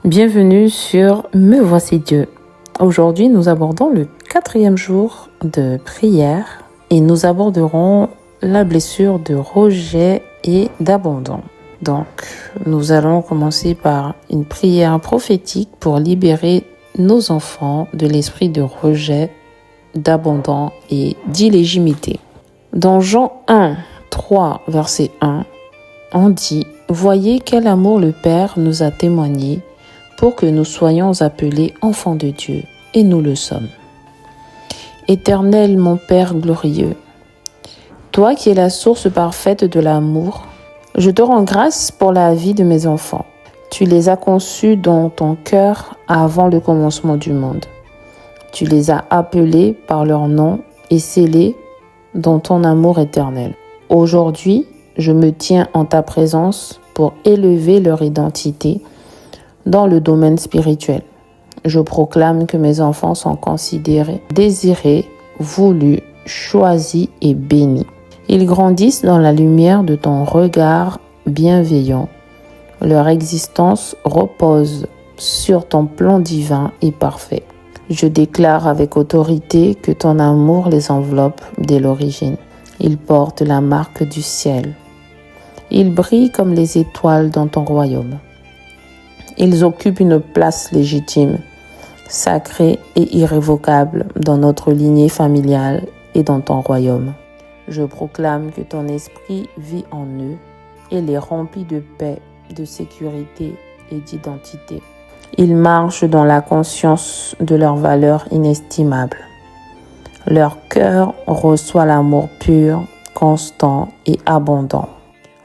Bienvenue sur Me Voici Dieu. Aujourd'hui, nous abordons le 4e jour de prière et nous aborderons la blessure de rejet et d'abandon. Donc, nous allons commencer par une prière prophétique pour libérer nos enfants de l'esprit de rejet, d'abandon et d'illégitimité. Dans Jean 1, 3, verset 1, on dit « Voyez quel amour le Père nous a témoigné pour que nous soyons appelés enfants de Dieu, et nous le sommes. Éternel mon Père glorieux, toi qui es la source parfaite de l'amour, je te rends grâce pour la vie de mes enfants. Tu les as conçus dans ton cœur avant le commencement du monde. Tu les as appelés par leur nom et scellés dans ton amour éternel. Aujourd'hui, je me tiens en ta présence pour élever leur identité dans le domaine spirituel. Je proclame que mes enfants sont considérés, désirés, voulus, choisis et bénis. Ils grandissent dans la lumière de ton regard bienveillant. Leur existence repose sur ton plan divin et parfait. Je déclare avec autorité que ton amour les enveloppe dès l'origine. Ils portent la marque du ciel. Ils brillent comme les étoiles dans ton royaume. Ils occupent une place légitime, sacrée et irrévocable dans notre lignée familiale et dans ton royaume. Je proclame que ton esprit vit en eux et les remplit de paix, de sécurité et d'identité. Ils marchent dans la conscience de leur valeur inestimable. Leur cœur reçoit l'amour pur, constant et abondant.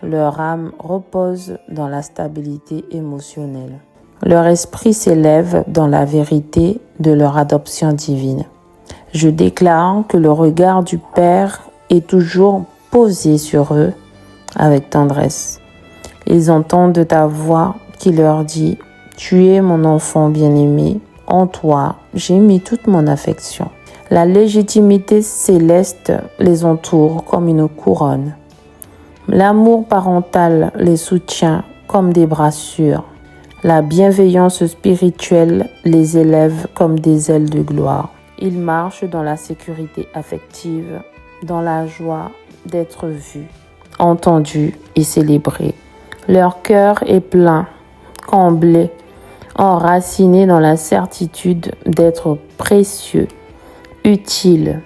Leur âme repose dans la stabilité émotionnelle. Leur esprit s'élève dans la vérité de leur adoption divine. Je déclare que le regard du Père est toujours posé sur eux avec tendresse. Ils entendent ta voix qui leur dit « Tu es mon enfant bien-aimé, en toi j'ai mis toute mon affection ». La légitimité céleste les entoure comme une couronne. L'amour parental les soutient comme des bras sûrs. La bienveillance spirituelle les élève comme des ailes de gloire. Ils marchent dans la sécurité affective, dans la joie d'être vus, entendus et célébrés. Leur cœur est plein, comblé, enraciné dans la certitude d'être précieux, utile,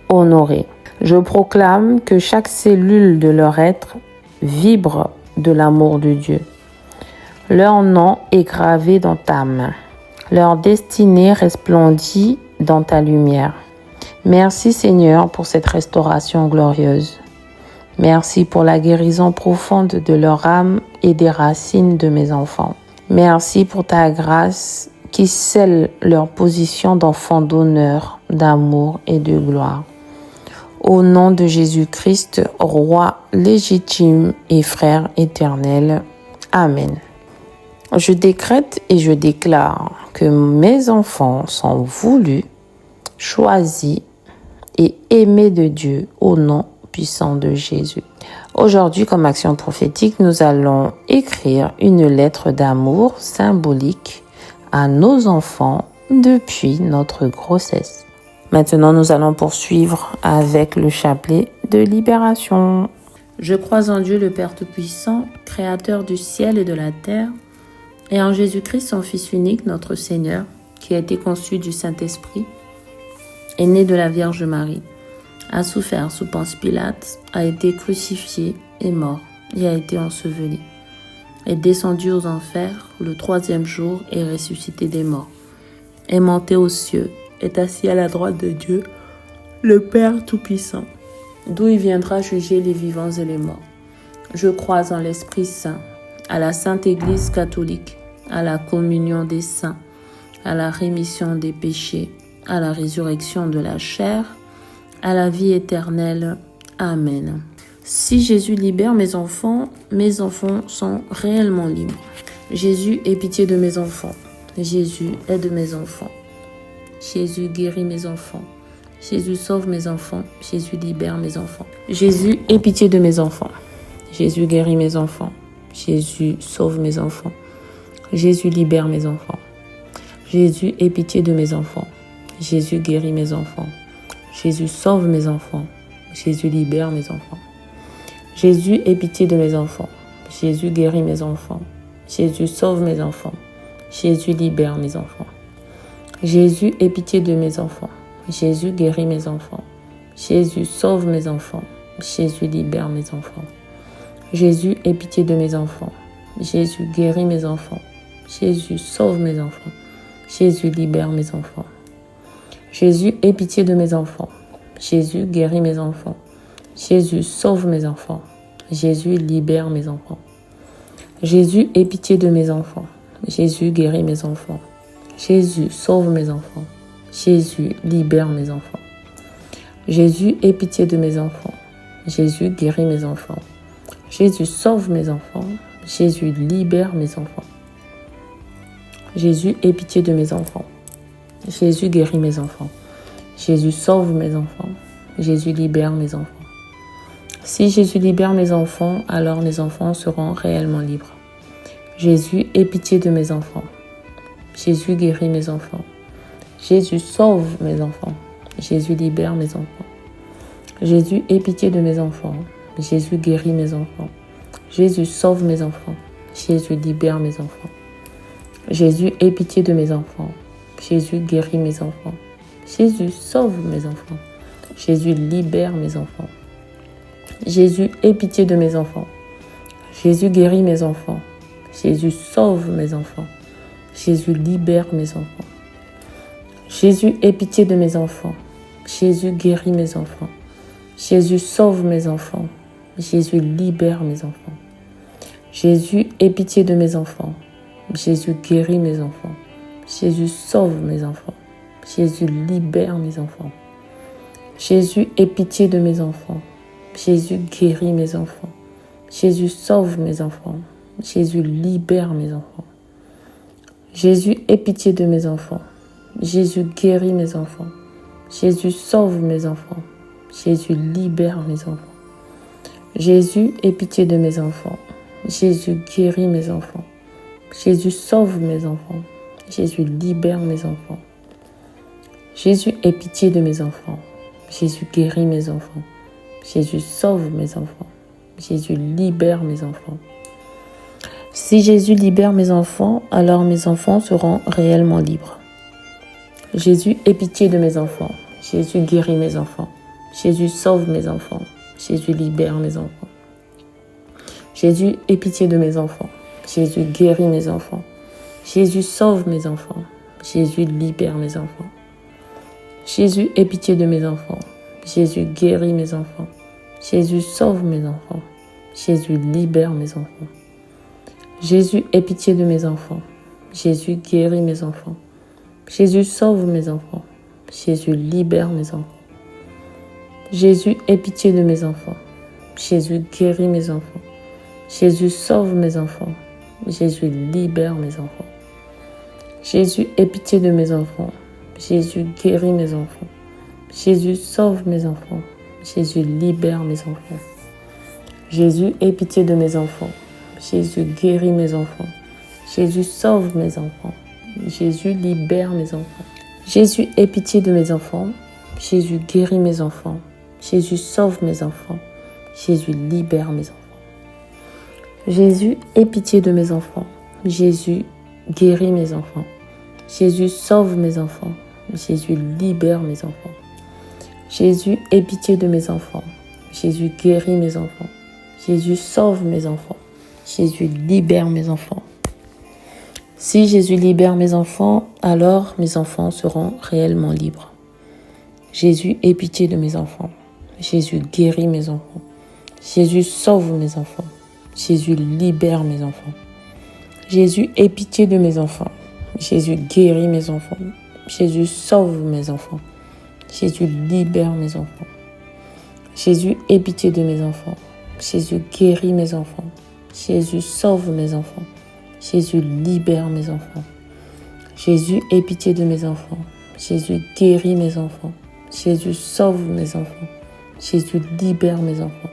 honoré. Je proclame que chaque cellule de leur être vibre de l'amour de Dieu. Leur nom est gravé dans ta main. Leur destinée resplendit dans ta lumière. Merci Seigneur pour cette restauration glorieuse. Merci pour la guérison profonde de leur âme et des racines de mes enfants. Merci pour ta grâce qui scelle leur position d'enfants d'honneur, d'amour et de gloire. Au nom de Jésus-Christ, Roi légitime et Frère éternel. Amen. Je décrète et je déclare que mes enfants sont voulus, choisis et aimés de Dieu au nom puissant de Jésus. Aujourd'hui, comme action prophétique, nous allons écrire une lettre d'amour symbolique à nos enfants depuis notre grossesse. Maintenant, nous allons poursuivre avec le chapelet de libération. Je crois en Dieu le Père Tout-Puissant, Créateur du ciel et de la terre, et en Jésus-Christ, son Fils unique, notre Seigneur, qui a été conçu du Saint-Esprit, est né de la Vierge Marie, a souffert sous Ponce Pilate, a été crucifié et mort, et a été enseveli, est descendu aux enfers le 3e jour et ressuscité des morts, est monté aux cieux, est assis à la droite de Dieu, le Père Tout-Puissant, d'où il viendra juger les vivants et les morts. Je crois en l'Esprit Saint, à la Sainte Église catholique, à la communion des saints, à la rémission des péchés, à la résurrection de la chair, à la vie éternelle. Amen. Si Jésus libère mes enfants sont réellement libres. Jésus, aie pitié de mes enfants. Jésus, aide mes enfants. Jésus, guérit mes enfants. Jésus, sauve mes enfants. Jésus, libère mes enfants. Jésus, aie pitié de mes enfants. Jésus, guérit mes enfants. Jésus, sauve mes enfants. Jésus, libère mes enfants. Jésus, aie pitié de mes enfants. Jésus, guérit mes enfants. Jésus, sauve mes enfants. Jésus, libère mes enfants. Jésus, aie pitié de mes enfants. Jésus, guérit mes enfants. Jésus, sauve mes enfants. Jésus, libère mes enfants. Jésus, aie pitié de mes enfants. Jésus, guérit mes enfants. Jésus, sauve mes enfants. Jésus, libère mes enfants. Jésus, aie pitié de mes enfants. Jésus, guérit mes enfants. Jésus, sauve mes enfants. Jésus, libère mes enfants. Jésus, aie pitié de mes enfants. Jésus, guérit mes enfants. Jésus, sauve mes enfants. Jésus, libère mes enfants. Jésus, aie pitié de mes enfants. Jésus, guérit mes enfants. Jésus, sauve mes enfants. Jésus, libère mes enfants. Jésus, aie pitié de mes enfants. Jésus, guérit mes enfants. Jésus, sauve mes enfants. Jésus, libère mes enfants. Jésus, aie pitié de mes enfants. Jésus, guérit mes enfants. Jésus, sauve mes enfants. Jésus, libère mes enfants. Si Jésus libère mes enfants, alors mes enfants seront réellement libres. Jésus, aie pitié de mes enfants. Jésus, guérit mes enfants. Jésus, sauve mes enfants. Jésus, libère mes enfants. Jésus, aie pitié de mes enfants. Jésus, guérit mes enfants. Jésus, sauve mes enfants. Jésus, libère mes enfants. Jésus, aie pitié de mes enfants. Jésus, guérit mes enfants. Jésus, sauve mes enfants. Jésus, libère mes enfants. Jésus, aie pitié de mes enfants. Jésus, guérit mes enfants. Jésus, sauve mes enfants. Jésus, libère mes enfants. Jésus, aie pitié de mes enfants. Jésus, guérit mes enfants. Jésus, sauve mes enfants. Jésus, libère mes enfants. Jésus, aie pitié de mes enfants. Jésus, guérit mes enfants. Jésus, sauve mes enfants. Jésus, libère mes enfants. Jésus, aie pitié de mes enfants. Jésus, guérit mes enfants. Jésus, sauve mes enfants. Jésus, libère mes enfants. Jésus, aie pitié de mes enfants. Jésus, guérit mes enfants. Jésus, sauve mes enfants. Jésus, libère mes enfants. Jésus, aie pitié de mes enfants. Jésus, guérit mes enfants. Jésus, sauve mes enfants. Jésus, libère mes enfants. Jésus, aie pitié de mes enfants. Jésus, guérit mes enfants. Jésus, sauve mes enfants. Jésus, libère mes enfants. Si Jésus libère mes enfants, alors mes enfants seront réellement libres. Jésus, aie pitié de mes enfants. Jésus, guérit mes enfants. Jésus, sauve mes enfants. Jésus, libère mes enfants. Jésus, aie pitié de mes enfants. Jésus, guérit mes enfants. Jésus, sauve mes enfants. Jésus, libère mes enfants. Jésus, aie pitié de mes enfants. Jésus, guérit mes enfants. Jésus, sauve mes enfants. Jésus, libère mes enfants. Jésus, aie pitié de mes enfants. Jésus, guérit mes enfants. Jésus, sauve mes enfants. Jésus, libère mes enfants. Jésus, aie pitié de mes enfants. Jésus, guérit mes enfants. Jésus, sauve mes enfants. Jésus, libère mes enfants. Jésus, aie pitié de mes enfants. Jésus, guérit mes enfants. Jésus, sauve mes enfants. Jésus, libère mes enfants. Jésus, aie pitié de mes enfants. Jésus, guérit mes enfants. Jésus, sauve mes enfants. Jésus, libère mes enfants. Jésus, aie pitié de mes enfants. Jésus, guérit mes enfants. Jésus, sauve mes enfants. Jésus, libère mes enfants. Jésus, aie pitié de mes enfants. Jésus, guérit mes enfants. Jésus, sauve mes enfants. Jésus, libère mes enfants. Jésus, aie pitié de mes enfants. Jésus, guérit mes enfants. Jésus, sauve mes enfants. Jésus, libère mes enfants. Si Jésus libère mes enfants, alors mes enfants seront réellement libres. Jésus, aie pitié de mes enfants. Jésus, guérit mes enfants. Jésus, sauve mes enfants. Jésus, libère mes enfants. Jésus, aie pitié de mes enfants. Jésus, guérit mes enfants. Jésus, sauve mes enfants. Jésus, libère mes enfants. Jésus, aie pitié de mes enfants. Jésus, guérit mes enfants. Jésus, sauve mes enfants. Jésus, libère mes enfants. Jésus, aie pitié de mes enfants. Jésus, guérit mes enfants. Jésus, sauve mes enfants. Jésus, libère mes enfants.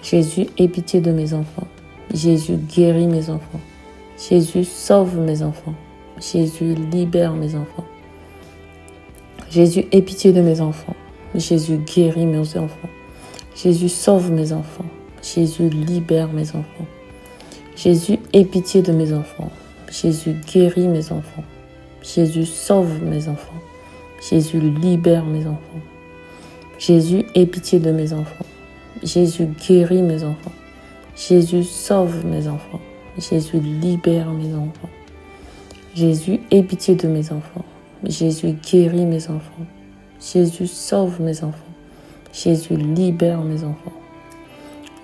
Jésus, aie pitié de mes enfants. Jésus, guérit mes enfants. Jésus, sauve mes enfants. Jésus, libère mes enfants. Jésus, aie pitié de mes enfants. Jésus, guéris mes enfants. Jésus, sauve mes enfants. Jésus, libère mes enfants. Jésus, aie pitié de mes enfants. Jésus, guéris mes enfants. Jésus, sauve mes enfants. Jésus, libère mes enfants. Jésus, aie pitié de mes enfants. Jésus, guéris mes enfants. Jésus, sauve mes enfants. Jésus, libère mes enfants. Jésus, aie pitié de mes enfants. Jésus, guéris mes enfants. Jésus, sauve mes enfants. Jésus, libère mes enfants.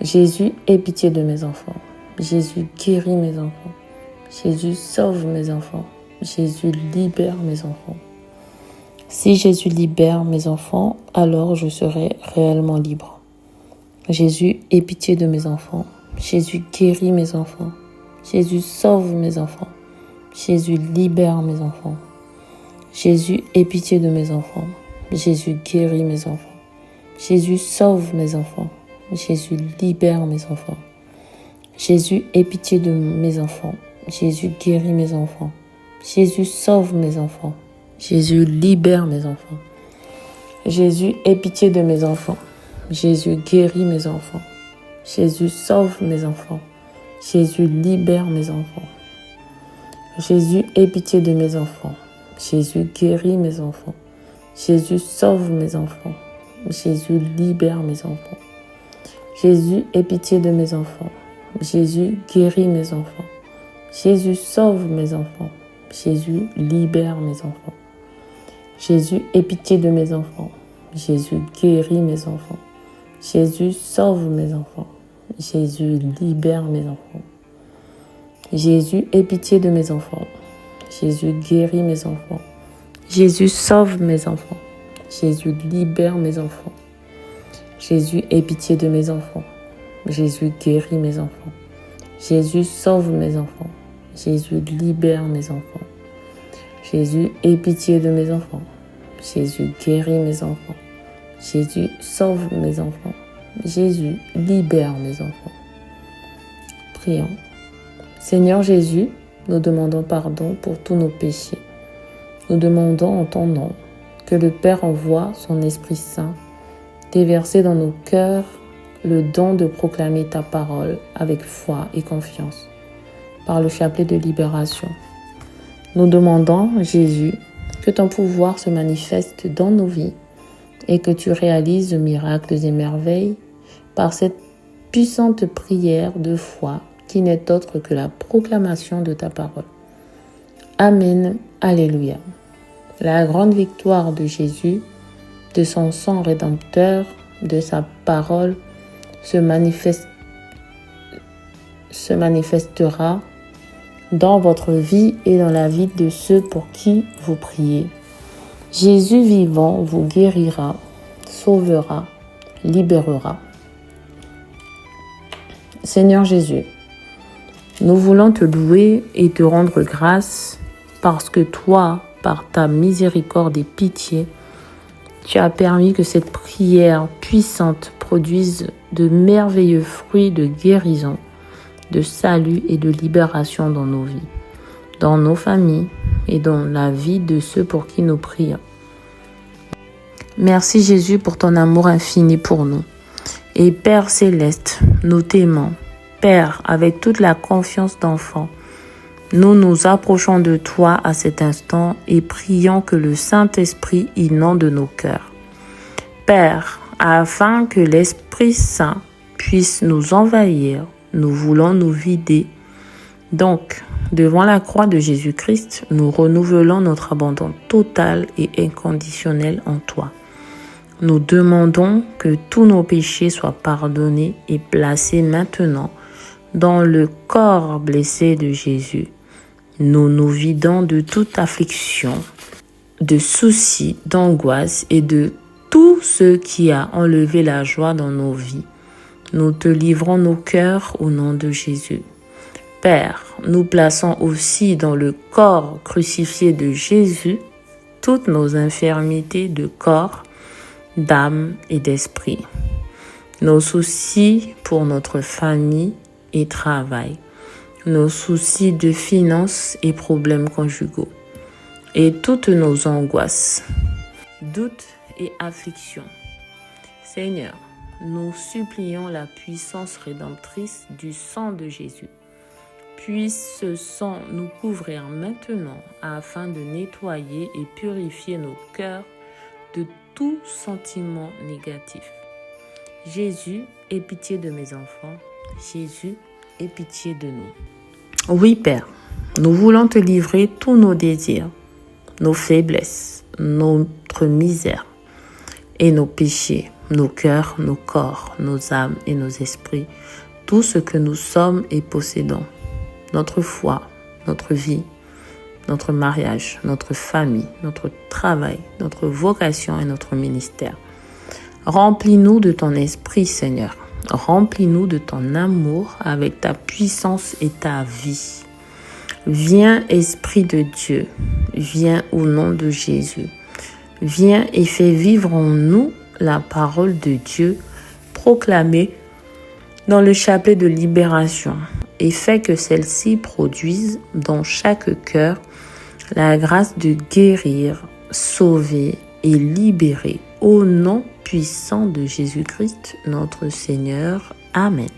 Jésus, aie pitié de mes enfants. Jésus, guéris mes enfants. Jésus, sauve mes enfants. Jésus, libère mes enfants. Si Jésus libère mes enfants, alors je serai réellement libre. Jésus, aie pitié de mes enfants. Jésus, guéris mes enfants. Jésus, sauve mes enfants. Jésus, libère mes enfants. Jésus, aie pitié de mes enfants. Jésus, guéris mes enfants. Jésus, sauve mes enfants. Jésus, libère mes enfants. Jésus, aie pitié de mes enfants. Jésus, guéris mes enfants. Jésus, sauve mes enfants. Jésus, libère mes enfants. Jésus, aie pitié de mes enfants. Jésus, guéris mes enfants. Jésus, sauve mes enfants. Jésus, libère mes enfants. Jésus, aie pitié de mes enfants. Jésus, guéris mes enfants. Jésus, sauve mes enfants. Jésus, libère mes enfants. Jésus, aie pitié de mes enfants. Jésus, guéris mes enfants. Jésus, sauve mes enfants. Jésus, libère mes enfants. Jésus, aie pitié de mes enfants. Jésus, guéris mes enfants. Jésus, sauve mes enfants. Jésus, libère mes enfants. Jésus, aie pitié de mes enfants. Jésus, guéris mes enfants. Jésus, sauve mes enfants. Jésus, libère mes enfants. Jésus, aie pitié de mes enfants. Jésus, guéris mes enfants. Jésus, sauve mes enfants. Jésus, libère mes enfants. Jésus, aie pitié de mes enfants. Jésus, guéris mes enfants. Jésus, sauve mes enfants. Jésus, libère mes enfants. Prions. Seigneur Jésus, nous demandons pardon pour tous nos péchés. Nous demandons en ton nom que le Père envoie son Esprit Saint déverser dans nos cœurs le don de proclamer ta parole avec foi et confiance par le chapelet de libération. Nous demandons, Jésus, que ton pouvoir se manifeste dans nos vies et que tu réalises miracles et merveilles par cette puissante prière de foi qui n'est autre que la proclamation de ta parole. Amen. Alléluia. La grande victoire de Jésus, de son sang rédempteur, de sa parole, se manifestera dans votre vie et dans la vie de ceux pour qui vous priez. Jésus vivant vous guérira, sauvera, libérera. Seigneur Jésus, nous voulons te louer et te rendre grâce parce que toi, par ta miséricorde et pitié, tu as permis que cette prière puissante produise de merveilleux fruits de guérison, de salut et de libération dans nos vies, dans nos familles et dans la vie de ceux pour qui nous prions. Merci Jésus pour ton amour infini pour nous. Et Père céleste, nous t'aimons. Père, avec toute la confiance d'enfant, nous nous approchons de toi à cet instant et prions que le Saint-Esprit inonde nos cœurs. Père, afin que l'Esprit Saint puisse nous envahir, nous voulons nous vider. Donc, devant la croix de Jésus-Christ, nous renouvelons notre abandon total et inconditionnel en toi. Nous demandons que tous nos péchés soient pardonnés et placés maintenant dans le corps blessé de Jésus. Nous nous vidons de toute affliction, de soucis, d'angoisse et de tout ce qui a enlevé la joie dans nos vies. Nous te livrons nos cœurs au nom de Jésus. Père, nous plaçons aussi dans le corps crucifié de Jésus toutes nos infirmités de corps, d'âme et d'esprit, nos soucis pour notre famille et travail, nos soucis de finances et problèmes conjugaux, et toutes nos angoisses, doutes et afflictions. Seigneur, nous supplions la puissance rédemptrice du sang de Jésus. Puisse ce sang nous couvrir maintenant afin de nettoyer et purifier nos cœurs de tout sentiment négatif. Jésus, aie pitié de mes enfants. Jésus, aie pitié de nous. Oui, Père, nous voulons te livrer tous nos désirs, nos faiblesses, notre misère et nos péchés, nos cœurs, nos corps, nos âmes et nos esprits, tout ce que nous sommes et possédons, notre foi, notre vie, notre mariage, notre famille, notre travail, notre vocation et notre ministère. Remplis-nous de ton esprit, Seigneur. Remplis-nous de ton amour avec ta puissance et ta vie. Viens, Esprit de Dieu, viens au nom de Jésus. Viens et fais vivre en nous la parole de Dieu proclamée dans le chapelet de libération et fais que celle-ci produise dans chaque cœur la grâce de guérir, sauver et libérer au nom puissant de Jésus-Christ, notre Seigneur. Amen.